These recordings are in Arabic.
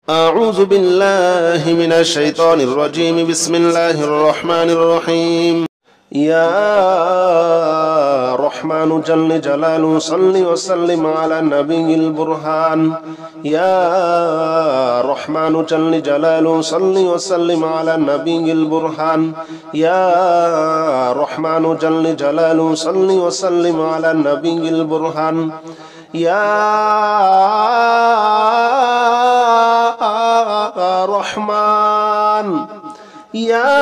أعوذ بالله من الشيطان الرجيم. بسم الله الرحمن الرحيم. يا رحمن جل جلاله صل وسلم على النبي البرهان. يا رحمن جل جلاله صل وسلم على النبي البرهان. يا رحمن جل جلاله صل وسلم على النبي البرهان. يا رحمن يا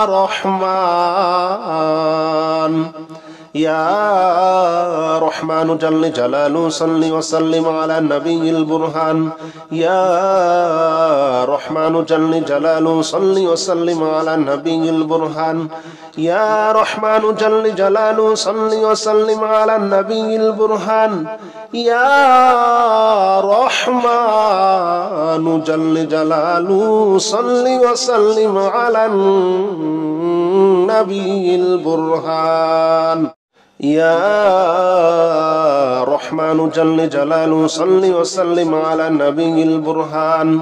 رحمن يا رحمن جل جلاله صل وسلم على النبي البرهان. يا رحمن جل جلاله صل وسلم على النبي البرهان. يا رحمن جل جلاله صل وسلم على النبي البرهان. يا رحمن جل جلاله صل وسلم على النبي البرهان. يا رحمن جل جلاله صل وسلم على النبي البرهان.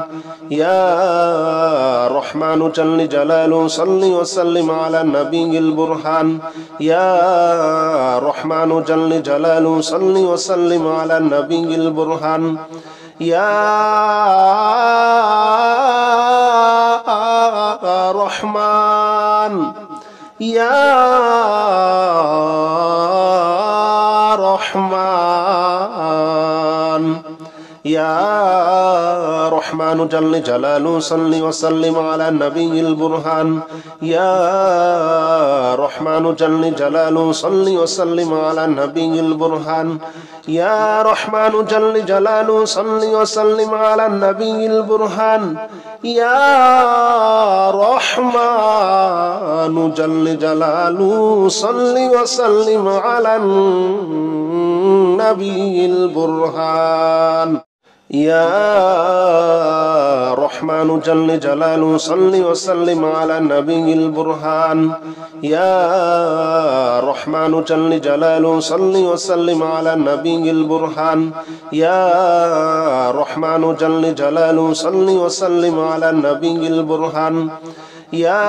يا رحمن جل جلاله صل وسلم على النبي البرهان. يا رحمن جل جلاله صل وسلم على النبي البرهان. يا رحمن يا رحمن يا رحمن جل جلاله صل وسلم على النبي البرهان. يا رحمن جل جلاله صل وسلم على النبي البرهان. يا رحمن جل جلاله صل وسلم على النبي البرهان. يا رحمن جل جلاله صل وسلم على النبي البرهان. يا رحمن جل جلاله صل وسلم على النبي البرهان. يا رحمن جل جلاله صل وسلم على النبي البرهان. يا رحمن جل جلاله صل وسلم على النبي البرهان. يا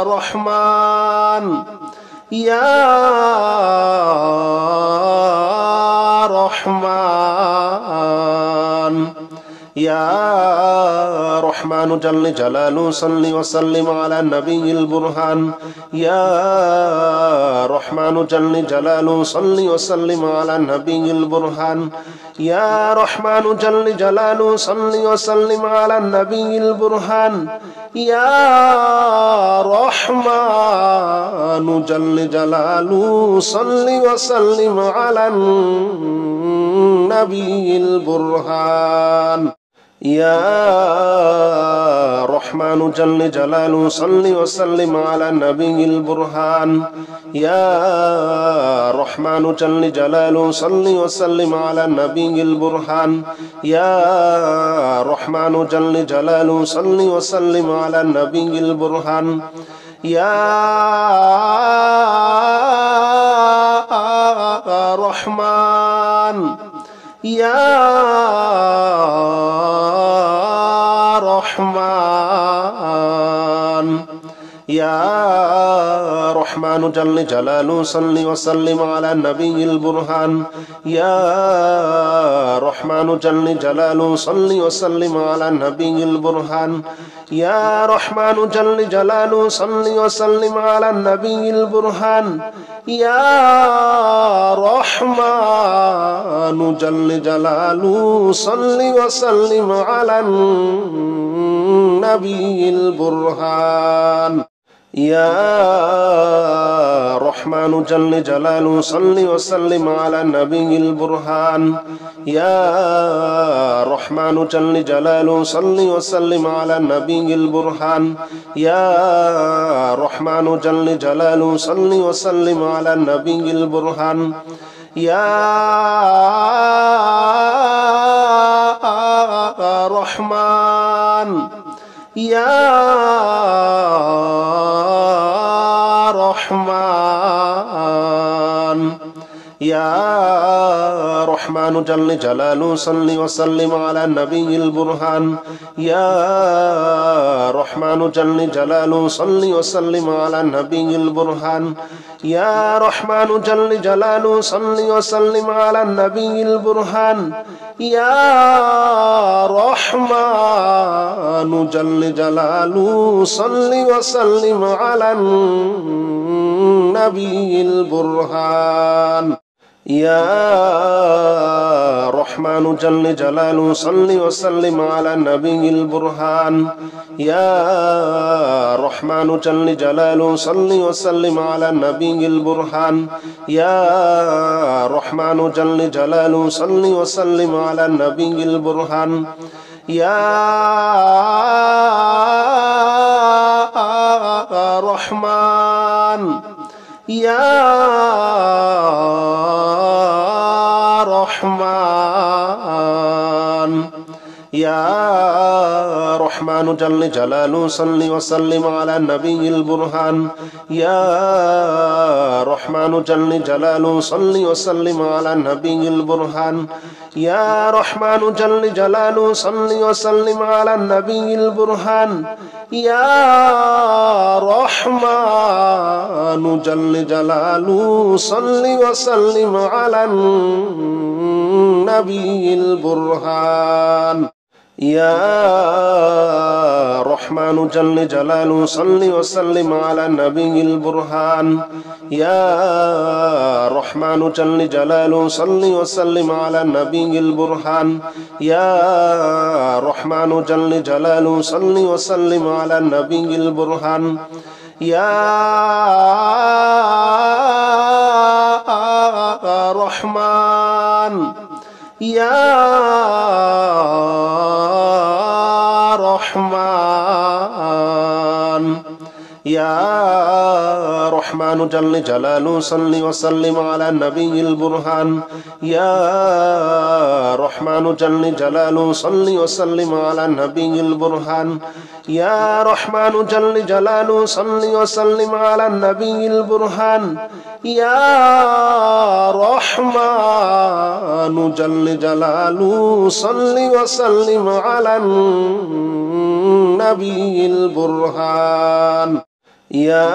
رحمن يا رحمن يا رحمن جل جلاله صل وسلم على النبي البرهان. يا رحمن جل جلاله صل وسلم على النبي البرهان. يا رحمن جل جلاله صل وسلم على النبي البرهان. يا رحمن جل جلاله صل وسلم على النبي البرهان. يا رحمن جل جلاله صل وسلم على النبي البرهان. يا رحمن جل جلاله صل وسلم على النبي البرهان. يا رحمن جل جلاله صل وسلم على النبي البرهان. يا رحمن يا رحمن يا رحمن جل جلاله صل وسلم على النبي البرهان. يا رحمن جل جلاله صل وسلم على النبي البرهان. يا رحمن جل جلاله صل وسلم على النبي البرهان. يا رحمن جل جلاله صل وسلم على النبي البرهان. يا رحمن جل جلاله صل وسلم على النبي البرهان. يا رحمن جل جلاله صل وسلم على النبي البرهان. يا رحمن جل جلاله صل وسلم على النبي البرهان. يا رحمن يا رحمن يا رحمن جل جلاله صل وسلم على النبي البرهان يا رحمن جل جلاله صل وسلم على النبي البرهان يا رحمن جل جلاله صل وسلم على النبي البرهان يا رحمن جل جلاله صل وسلم على النبي البرهان يا رحمن جل جلاله صل وسلم على النبي البرهان يا رحمن جل جلاله صل وسلم على النبي البرهان يا رحمن جل جلاله صل وسلم على النبي البرهان يا رحمن يا رحمن يا رحمن جل جلاله صل وسلم على النبي البرهان يا رحمن جل جلاله صل وسلم على النبي البرهان يا رحمن جل جلاله صل وسلم على النبي البرهان يا رحمن جل جلاله صل وسلم على النبي البرهان يا رحمن جل جلاله صل وسلم على النبي البرهان يا رحمن جل جلاله صل وسلم على النبي البرهان يا رحمن جل جلاله صل وسلم على النبي البرهان يا رحمن يا رحمن يا رحمن جل جلاله صل وسلم على النبي البرهان يا رحمن جل جلاله صل وسلم على النبي البرهان يا رحمن جل جلاله صل وسلم على النبي البرهان يا رحمن جل جلاله صل وسلم على النبي البرهان يا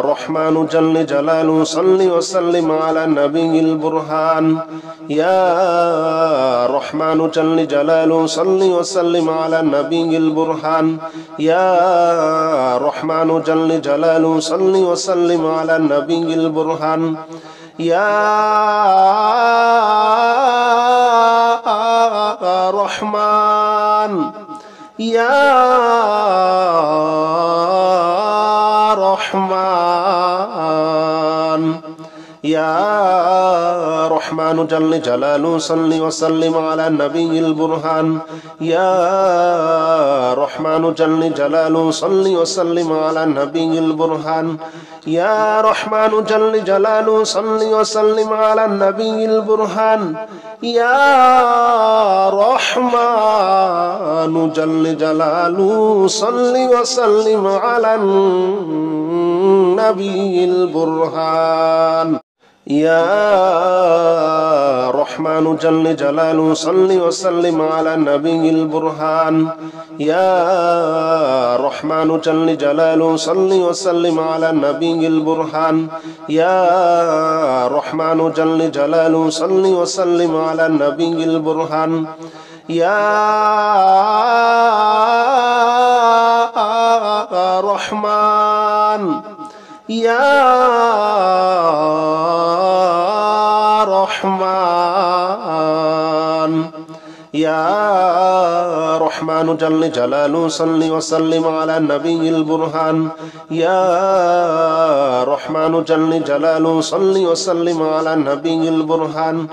رحمن جل جلاله صل وسلم على النبي البرهان يا رحمن جل جلاله صل وسلم على النبي البرهان يا رحمن جل جلاله صل وسلم على النبي البرهان يا رحمن يا رحمن يا رحمن جل جلاله صل وسلم على النبي البرهان يا رحمن جل جلاله صل وسلم على النبي البرهان يا رحمن جل جلاله صل وسلم على النبي البرهان يا رحمن جل جلاله صل وسلم على النبي البرهان يا رحمن جل جلاله صل وسلم على النبي البرهان يا رحمن جل جلاله صل وسلم على النبي البرهان يا رحمن جل جلاله صل وسلم على النبي البرهان يا رحمن يا رحمن يا رحمن جل جلاله صل وسلم على النبي البرهان يا رحمن جل جلاله صل وسلم على النبي البرهان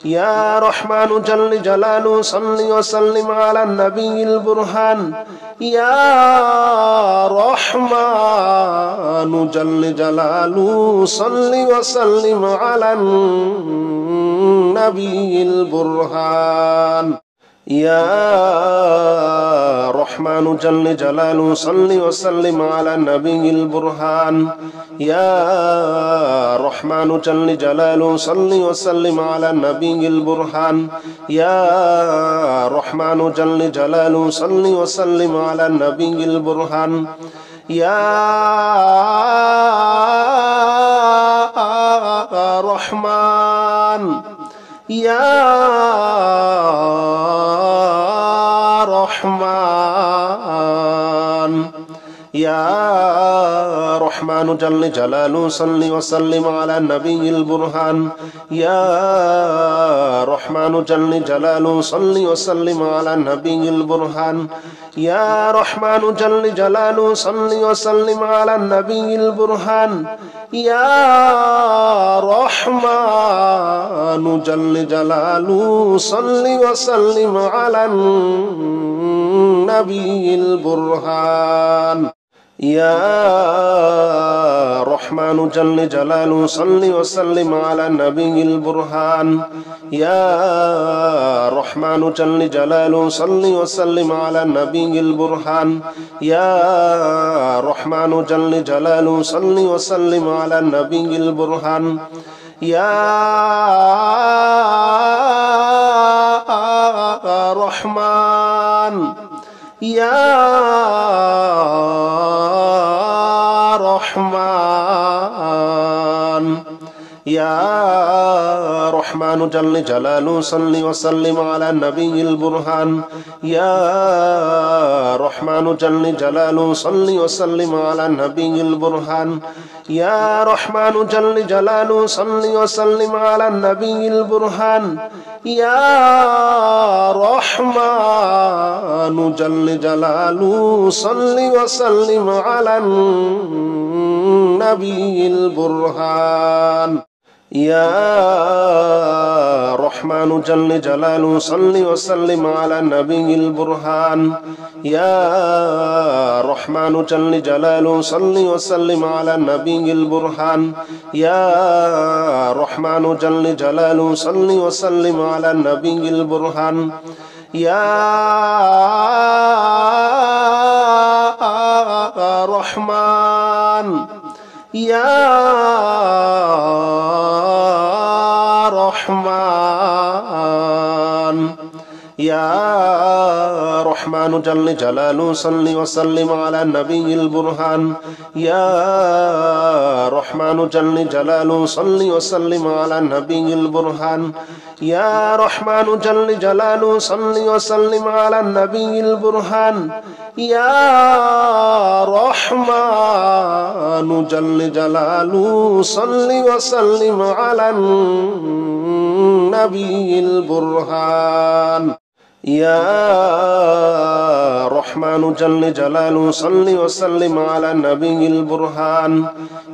يا رحمن جل جلاله صل وسلم على النبي البرهان يا رحمن جل جلاله صل وسلم على النبي البرهان يا رحمن جل جلاله صل وسلم على النبي البرهان يا رحمن جل جلاله صل وسلم على النبي البرهان يا رحمن جل جلاله صل وسلم على النبي البرهان يا رحمن يا رحمن يا رحمن جل جلاله صل وسلم على النبي البرهان يا رحمن جل جلاله صل وسلم على النبي البرهان يا رحمن جل جلاله صل وسلم على النبي البرهان يا رحمن جل جلاله صل وسلم على النبي البرهان يا رحمن جل جلاله صل وسلم على النبي البرهان يا رحمن جل جلاله صل وسلم على النبي البرهان يا رحمن جل جلاله صل وسلم على النبي البرهان يا رحمن يا رحمن يا رحمن جل جلاله صل وسلم على النبي البرهان يا رحمن جل جلاله صل وسلم على النبي البرهان يا رحمن جل جلاله صل وسلم على النبي البرهان يا رحمن جل جلاله صل وسلم على النبي البرهان يا رحمن جل جلاله صل وسلم على النبي البرهان يا رحمن جل جلاله صل وسلم على النبي البرهان يا رحمن جل جلاله صل وسلم على النبي البرهان يا رحمن يا رحمن يا رحمن جل جلاله صل وسلم على النبي البرهان يا رحمن جل جلاله صل وسلم على النبي البرهان يا رحمن جل جلاله صل وسلم على النبي البرهان يا رحمن جل جلاله صل وسلم على النبي البرهان يا رحمن جل جلاله صل وسلم على النبي البرهان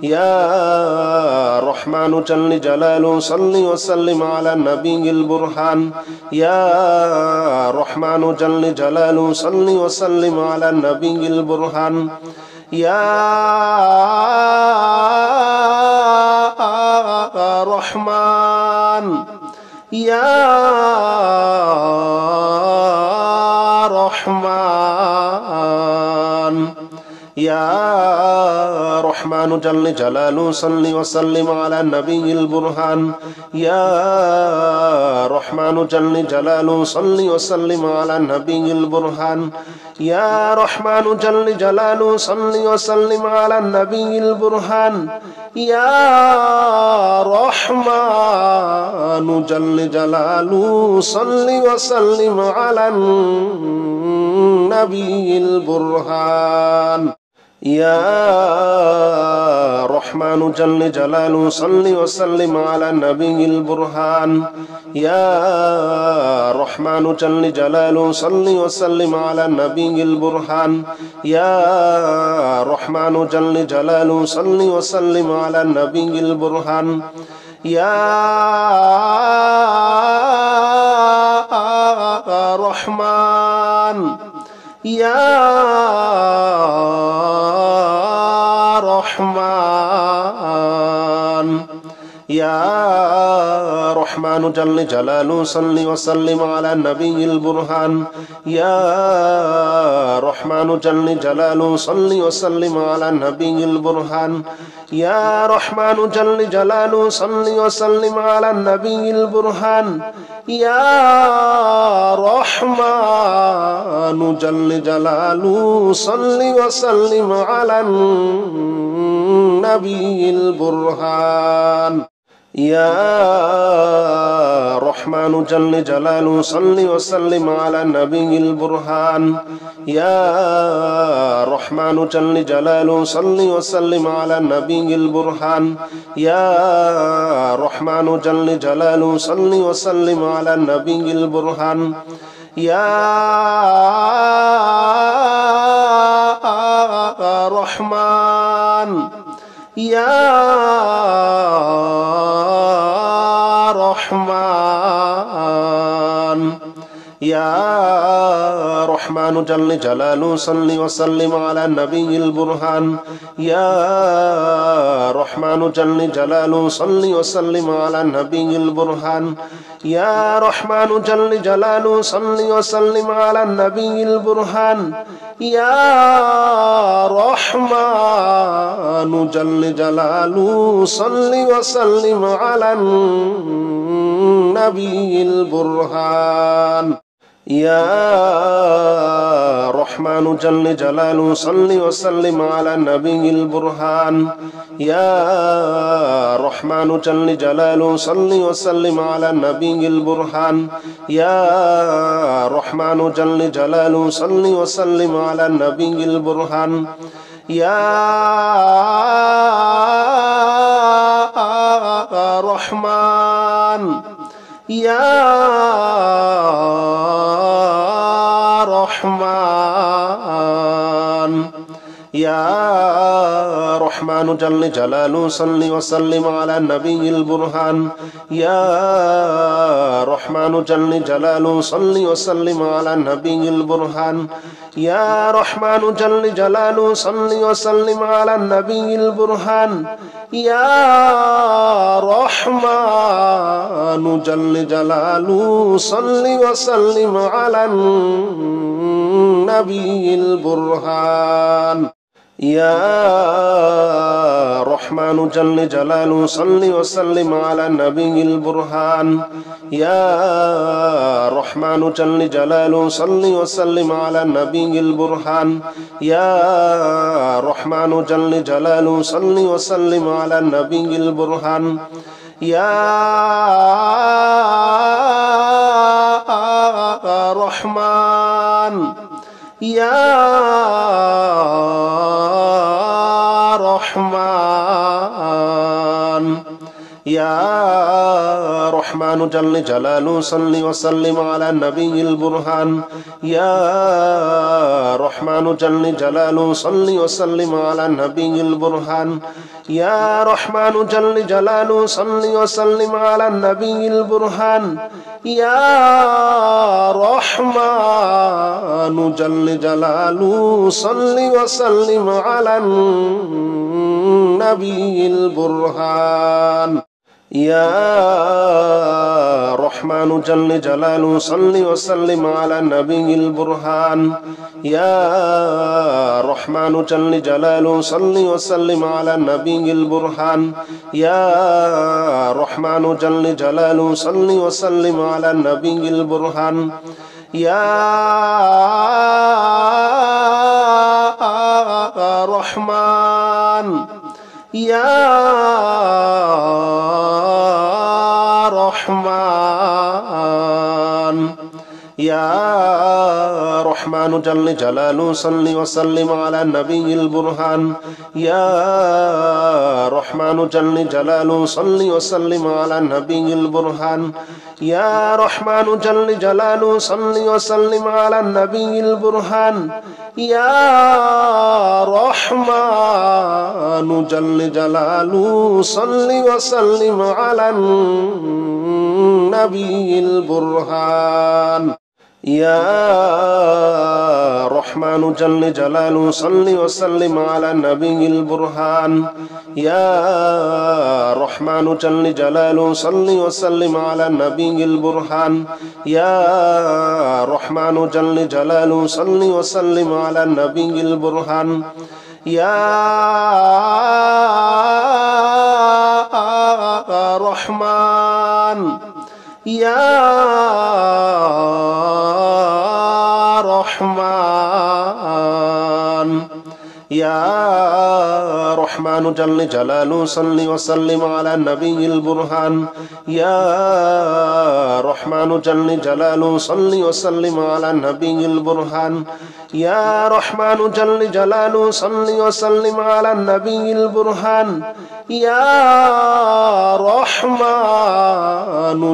يا رحمن جل جلاله صل وسلم على النبي البرهان يا رحمن جل جلاله صل وسلم على النبي البرهان يا رحمن يا رحمن يا رحمن جل جلاله صل وسلم على النبي البرهان يا رحمن جل جلاله صل وسلم على النبي البرهان يا رحمن جل جلاله صل وسلم على النبي البرهان يا رحمن جل جلاله صل وسلم على النبي البرهان يا رحمن جل جلاله صل وسلم على النبي البرهان يا رحمن جل جلاله صل وسلم على النبي البرهان يا رحمن جل جلاله صل وسلم على النبي البرهان يا رحمن يا رحمن يا رحمن جل جلاله صل وسلم على النبي البرهان يا رحمن جل جلاله صل وسلم على النبي البرهان يا رحمن جل جلاله صل وسلم على النبي البرهان يا رحمن جل جلاله صل وسلم على النبي البرهان يا رحمن جل جلاله صل وسلم على النبي البرهان يا رحمن جل جلاله صل وسلم على النبي البرهان يا رحمن جل جلاله صل وسلم على النبي البرهان يا رحمن يا رحمن يا رحمن جل جلاله صل وسلم على النبي البرهان يا رحمن جل جلاله صل وسلم على النبي البرهان يا رحمن جل جلاله صل وسلم على النبي البرهان يا رحمن جل جلاله صل وسلم على النبي البرهان يا رحمن جل جلاله صل وسلم على النبي البرهان يا رحمن جل جلاله صل وسلم على النبي البرهان يا رحمن جل جلاله صل وسلم على النبي البرهان يا رحمن يا رحمن يا رحمن جل جلاله صل وسلم على النبي البرهان يا رحمن جل جلاله صل وسلم على النبي البرهان يا رحمن جل جلاله صل وسلم على النبي البرهان يا رحمن جل جلاله صل وسلم على النبي البرهان يا رحمن جل جلاله صل وسلم على النبي البرهان يا رحمن جل جلاله صل وسلم على النبي البرهان يا رحمن جل جلاله صل وسلم على النبي البرهان يا رحمن يا رحمن يا رحمن جل جلاله صل وسلم على النبي البرهان يا رحمن جل جلاله صل وسلم على النبي البرهان يا رحمن جل جلاله صل وسلم على النبي البرهان يا رحمن جل جلاله صل وسلم على النبي البرهان يا رحمن جل جلاله صل وسلم على النبي البرهان يا رحمن جل جلاله صل وسلم على النبي البرهان يا رحمن جل جلاله صل وسلم على النبي البرهان يا رحمن يا رحمن يا رحمن جل جلاله صل وسلم على النبي البرهان يا رحمن جل جلاله صل وسلم على النبي البرهان يا رحمن جل جلاله صل وسلم على النبي البرهان يا رحمن جل جلاله صل وسلم على النبي البرهان يا رحمن جل جلاله صل وسلم على النبي البرهان يا رحمن جل جلاله صل وسلم على النبي البرهان يا رحمن جل جلاله صل وسلم على النبي البرهان يا رحمن يا رحمن يا رحمن جل جلاله صل وسلم على النبي البرهان يا رحمن جل جلاله صل وسلم على النبي البرهان يا رحمن جل جلاله صل وسلم على النبي البرهان يا رحمن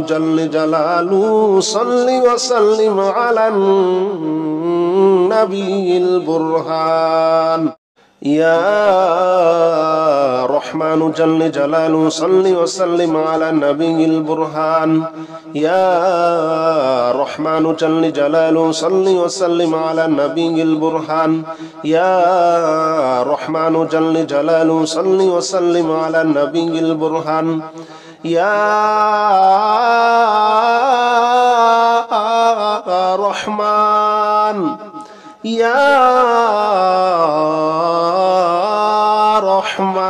جل جلاله صل وسلم على النبي البرهان يا رحمن جل جلاله صل وسلم على النبي البرهان يا رحمن جل جلاله صل وسلم على النبي البرهان يا رحمن جل جلاله صل وسلم على النبي البرهان يا رحمن يا رحمن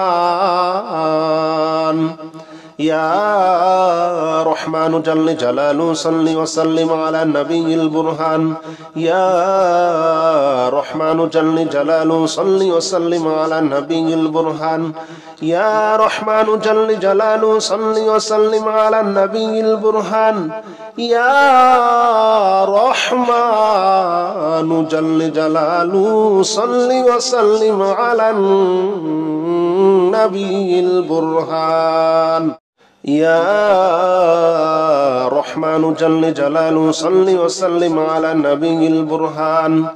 يا رحمن جل جلاله صل وسلم على النبي البرهان يا رحمن جل جلاله صل وسلم على النبي البرهان يا رحمن جل جلاله صل وسلم على النبي البرهان يا رحمن جل جلاله صل وسلم على النبي البرهان يا رحمن جل جلاله صل وسلم على النبي البرهان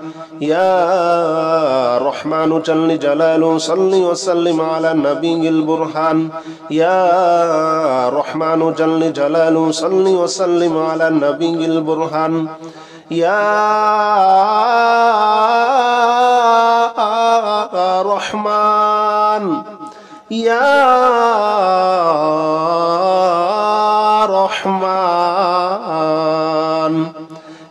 يا رحمن جل جلاله صل وسلم على النبي البرهان يا رحمن جل جلاله صل وسلم على النبي البرهان يا رحمن يا رحمن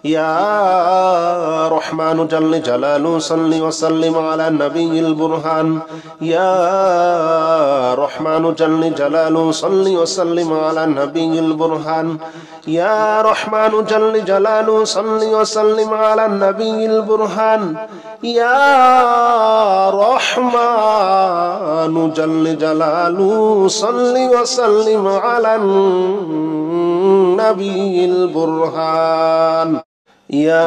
يا رحمن جل جلاله صل وسلم على النبي البرهان يا رحمن جل جلاله صل وسلم على النبي البرهان يا رحمن جل جلاله صل وسلم على النبي البرهان يا رحمن جل جلاله صل وسلم على النبي البرهان يا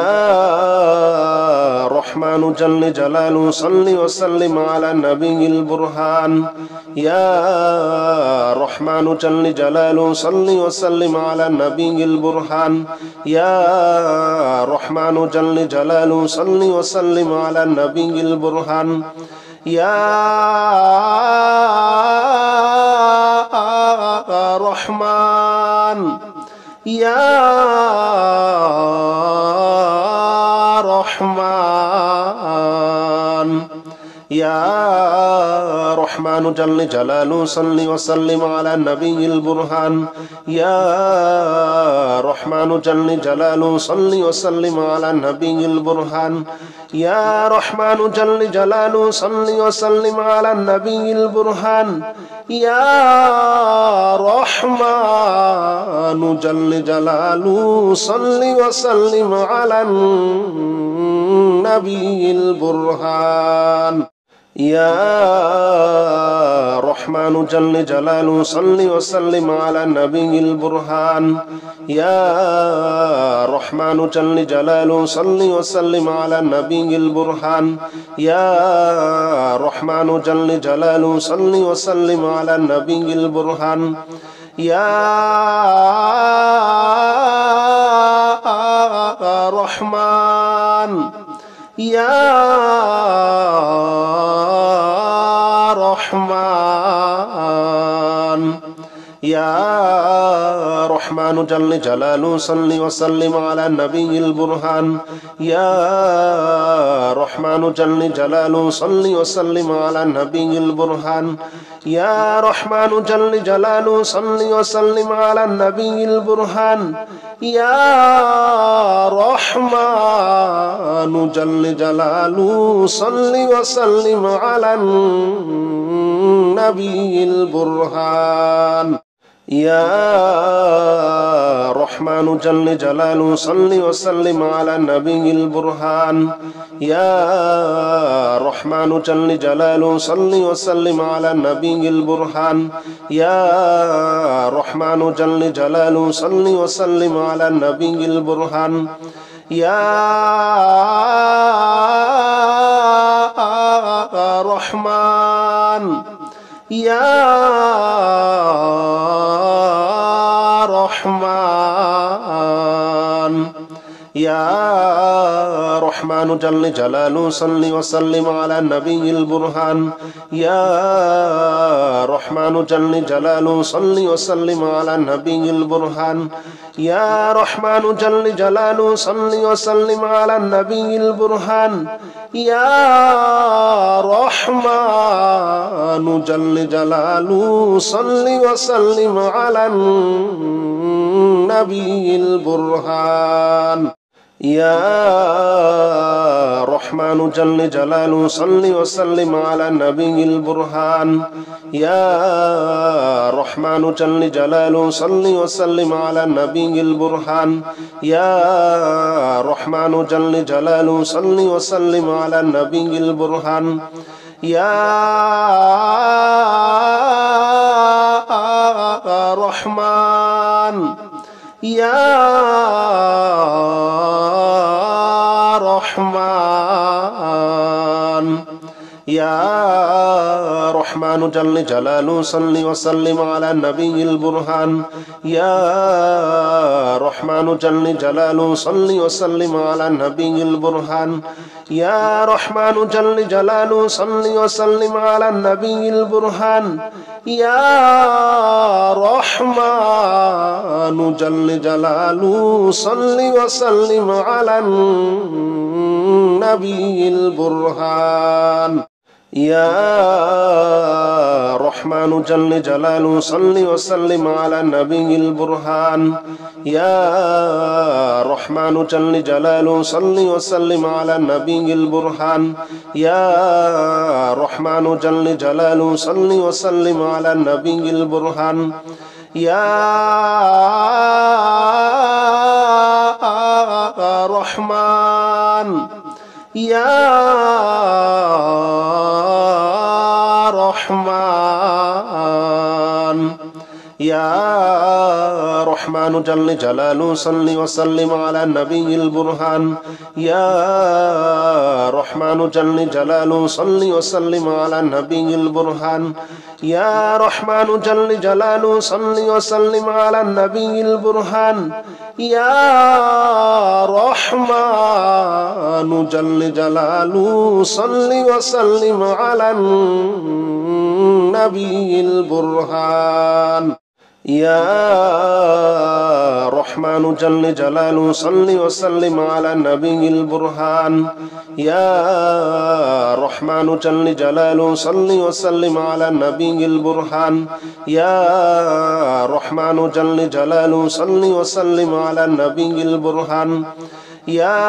رحمن جل جلاله صل وسلم على النبي البرهان يا رحمن جل جلاله صل وسلم على النبي البرهان يا رحمن جل جلاله صل وسلم على النبي البرهان يا رحمن يا رحمن يا رحمن جل جلاله صل وسلم على النبي البرهان يا رحمن جل جلاله صل وسلم على النبي البرهان يا رحمن جل جلاله صل وسلم على النبي البرهان يا رحمن جل جلاله صل وسلم على النبي البرهان يا رحمن جل جلاله صل وسلم على النبي البرهان يا رحمن جل جلاله صل وسلم على النبي البرهان يا رحمن جل جلاله صل وسلم على النبي البرهان يا رحمن يا رحمن يا يا رحمن جل جلاله صل وسلم على النبي البرهان يا رحمن جل جلاله صل وسلم على النبي البرهان يا رحمن جل جلاله صل وسلم على النبي البرهان يا رحمن جل جلاله صل وسلم على النبي البرهان يا رحمن جل جلاله صل وسلم على النبي البرهان يا رحمن جل جلاله صل وسلم على النبي البرهان يا رحمن جل جلاله صل وسلم على النبي البرهان يا رحمن يا رحمن يا رحمن جل جلاله صل وسلم على النبي البرهان يا رحمن جل جلاله صل وسلم على النبي البرهان يا رحمن جل جلاله صل وسلم على النبي البرهان يا رحمن جل جلاله صل وسلم على النبي البرهان يا رحمن جل جلاله صل وسلم على النبي البرهان يا رحمن جل جلاله صل وسلم على النبي البرهان يا رحمن جل جلاله صل وسلم على النبي البرهان يا رحمن يا رحمن يا رحمن جل جلاله صل وسلم على النبي البرهان يا رحمن جل جلاله صل وسلم على النبي البرهان يا رحمن جل جلاله صل وسلم على النبي البرهان يا رحمن جل جلاله صل وسلم على النبي البرهان يا رحمن جل جلاله صل وسلم على النبي البرهان يا رحمن جل جلاله صل وسلم على النبي البرهان يا رحمن جل جلاله صل وسلم على النبي البرهان يا رحمن يا رحمن يا رحمن جل جلاله صل وسلم على النبي البرهان يا رحمن جل جلاله صل وسلم على النبي البرهان يا رحمن جل جلاله صل وسلم على النبي البرهان يا رحمن جل جلاله صل وسلم على النبي البرهان يا رحمن جل جلاله صل وسلم على النبي البرهان يا رحمن جل جلاله صل وسلم على النبي البرهان يا رحمن جل جلاله صل وسلم على النبي البرهان يا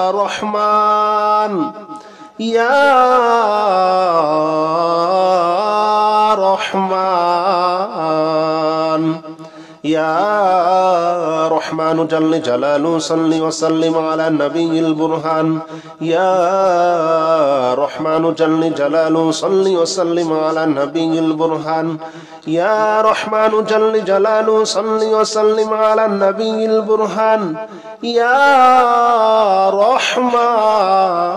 رحمن يا رحمن يا رحمن جل جلاله صل وسلم على النبي البرهان يا رحمن جل جلاله صل وسلم على النبي البرهان يا رحمن جل جلاله صل وسلم على النبي البرهان يا رحمن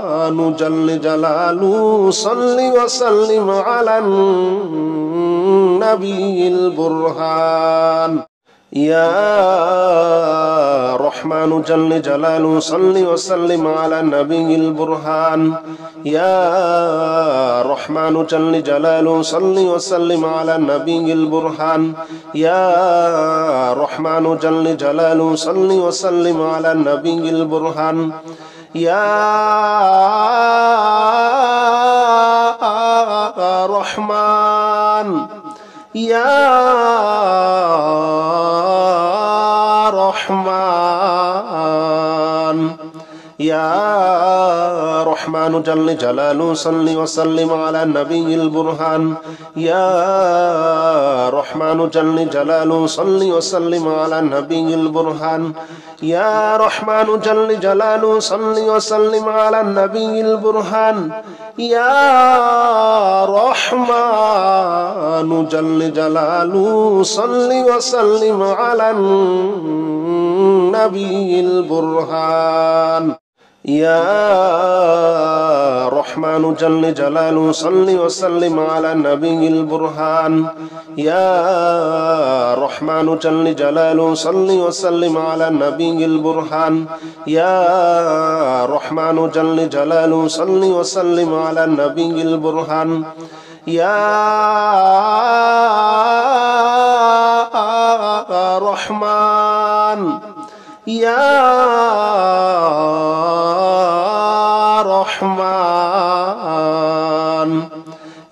جل جلاله صل وسلم على النبي البرهان يا رحمن جل جلاله صل وسلم على النبي البرهان يا رحمن جل جلاله صل وسلم على النبي البرهان يا رحمن جل جلاله صل وسلم على النبي البرهان يا رحمن يا رحمن يا رحمن جل جلاله صل وسلم على النبي البرهان يا رحمن جل جلاله صل وسلم على النبي البرهان يا رحمن جل جلاله صل وسلم على النبي البرهان يا رحمن جل جلاله صل وسلم على النبي البرهان يا رحمن جل جلاله صل وسلم على النبي البرهان يا رحمن جل جلاله صل وسلم على النبي البرهان يا رحمن جل جلاله صل وسلم على النبي البرهان يا رحمن يا رحمن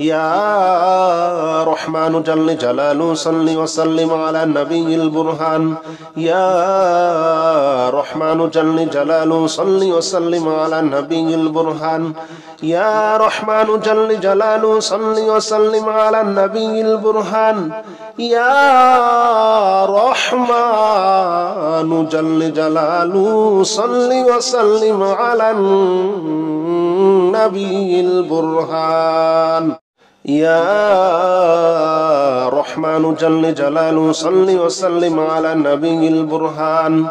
يا رحمن جل جلاله صل وسلم على النبي البرهان يا رحمن جل جلاله صل وسلم على النبي البرهان يا رحمن جل جلاله صل وسلم على النبي البرهان يا رحمن جل جلاله صل وسلم على النبي البرهان يا رحمن جل جلاله صل وسلم على النبي البرهان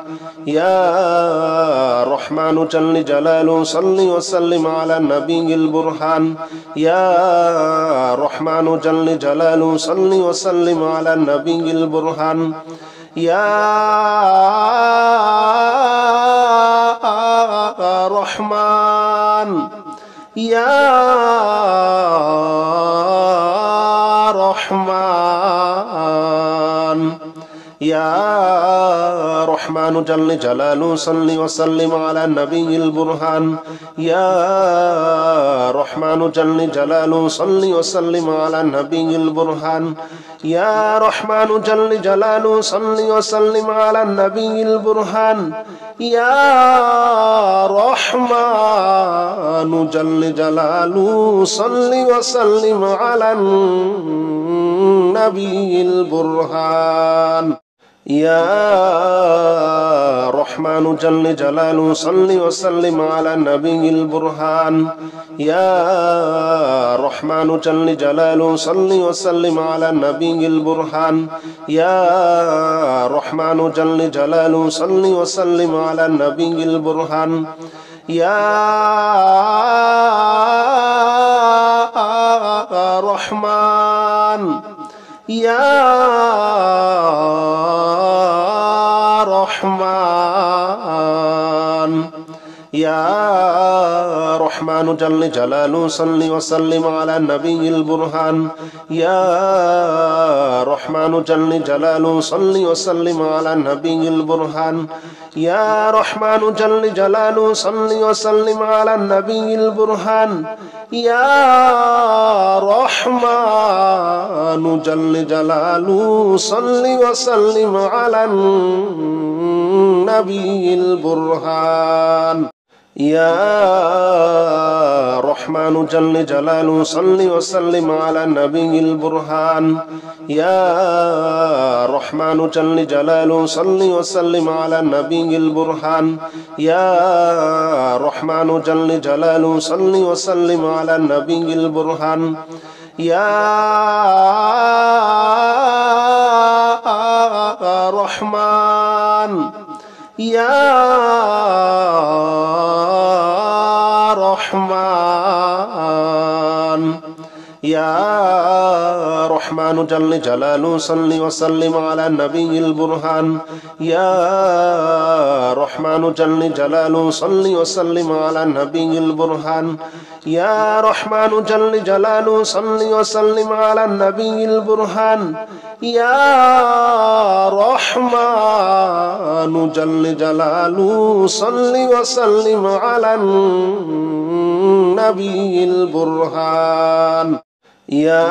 يا رحمن جل جلاله صل وسلم على النبي البرهان يا رحمن جل جلاله صل وسلم على النبي البرهان يا رحمن يا رحمن يا رحمن جل جلاله صل وسلم على النبي البرهان يا رحمن جل جلاله صل وسلم على النبي البرهان يا رحمن جل جلاله صل وسلم على النبي البرهان يا رحمن جل جلاله صل وسلم على النبي البرهان يا رحمن جل جلاله صل وسلم على النبي البرهان يا رحمن جل جلاله صل وسلم على النبي البرهان يا رحمن جل جلاله صل وسلم على النبي البرهان يا رحمن يا رحمن يا رحمن جل جلاله صل وسلم على النبي البرهان يا رحمن جل جلاله صل وسلم على النبي البرهان يا رحمن جل جلاله صل وسلم على النبي البرهان يا رحمن جل جلاله صل وسلم على النبي البرهان يا رحمن جل جلاله صل وسلم على النبي البرهان يا رحمن جل جلاله صل وسلم على النبي البرهان يا رحمن جل جلاله صل وسلم على النبي البرهان يا رحمن يا رحمن يا رحمن جل جلاله صل وسلم على النبي البرهان يا رحمن جل جلاله صل وسلم على النبي البرهان يا رحمن جل جلاله صل وسلم على النبي البرهان يا رحمن جل جلاله صل وسلم على النبي البرهان يا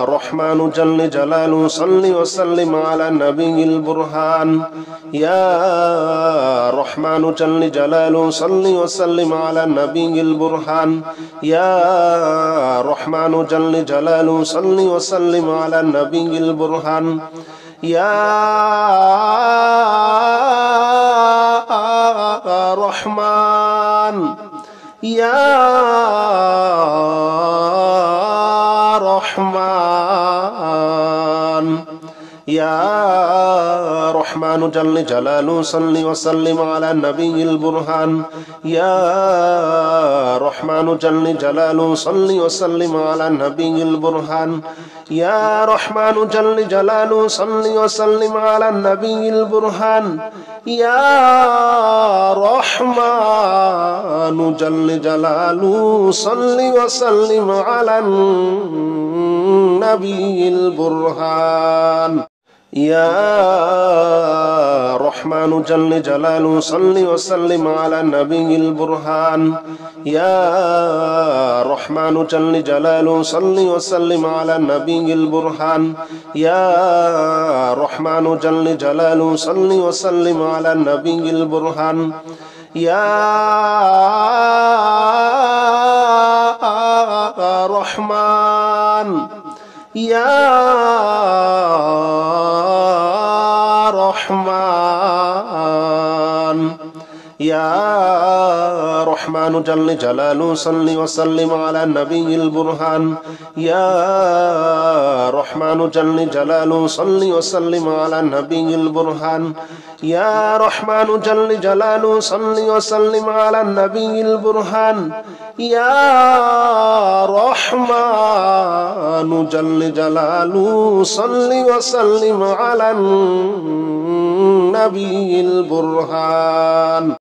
رحمن جل جلاله صل وسلم على النبي البرهان يا رحمن جل جلاله صل وسلم على النبي البرهان يا رحمن جل جلاله صل وسلم على النبي البرهان يا رحمن يا رحمن يا رحمن جل جلاله صل وسلم على النبي البرهان يا رحمن جل جلاله صل وسلم على النبي البرهان يا رحمن جل جلاله صل وسلم على النبي البرهان يا رحمن جل جلاله صل وسلم على النبي البرهان يا رحمن جل جلاله صل وسلم على النبي البرهان يا رحمن جل جلاله صل وسلم على النبي البرهان يا رحمن جل جلاله صل وسلم على النبي البرهان يا رحمن يا رحمن يا رحمن جل جلاله صل وسلم على النبي البرهان يا رحمن جل جلاله صل وسلم على النبي البرهان يا رحمن جل جلاله صل وسلم على النبي البرهان يا رحمن جل جلاله صل وسلم على النبي البرهان